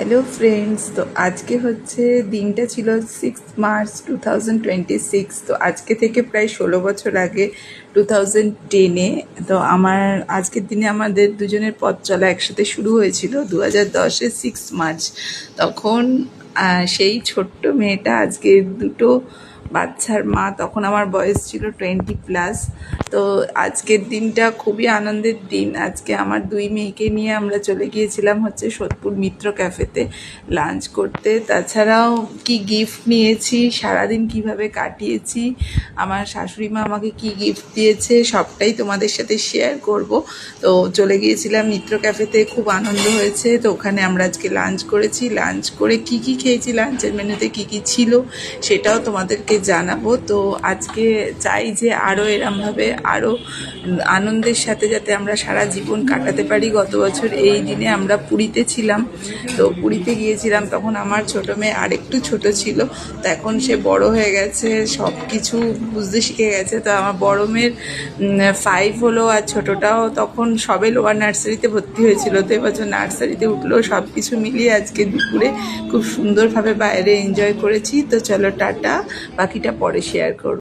Hello friends, তো আজকে হচ্ছে দিনটা ছিল 6 মার্চ 2026। তো আজকে থেকে প্রায় 16 বছর আগে 2010-এ তো আজকের দিনে আমাদের দুজনের পথ চলা একসাথে শুরু হয়েছিল 2010-এ 6 মার্চ। তখন সেই ছোট্ট মেয়েটা আজকে দুটো বাচ্চার মা, তখন আমার বয়স ছিল 20+। তো আজকের দিনটা খুবই আনন্দের দিন। আজকে আমার দুই মেয়েকে নিয়ে আমরা চলে গিয়েছিলাম হচ্ছে সোদপুর মিত্র ক্যাফেতে লাঞ্চ করতে। তাছাড়াও কি গিফট নিয়েছি, সারাদিন কিভাবে কাটিয়েছি, আমার শাশুড়ি মা আমাকে কি গিফট দিয়েছে সবটাই তোমাদের সাথে শেয়ার করব। তো চলে গিয়েছিলাম মিত্র ক্যাফেতে, খুব আনন্দ হয়েছে। তো ওখানে আমরা আজকে লাঞ্চ করেছি। লাঞ্চ করে কি কি খেয়েছি, লাঞ্চের মেনুতে কি কি ছিল সেটাও তোমাদেরকে জানাবো। তো আজকে চাই যে আরও এরমভাবে আরও আনন্দের সাথে যাতে আমরা সারা জীবন কাটাতে পারি। গত বছর এই দিনে আমরা পুরীতে ছিলাম। তো পুরীতে গিয়েছিলাম, তখন আমার ছোটো মেয়ে আরেকটু ছোট ছিল। তো এখন সে বড় হয়ে গেছে, সব কিছু বুঝতে শিখে গেছে। তো আমার বড় মেয়ের 5 হলো, আর ছোটোটাও তখন সবে লোয়ার নার্সারিতে ভর্তি হয়েছিল। তো এবছর নার্সারিতে উঠলো। সব কিছু মিলিয়ে আজকে দুপুরে খুব সুন্দরভাবে বাইরে এনজয় করেছি। তো চলো টাটা, বাকিটা পরে শেয়ার করব।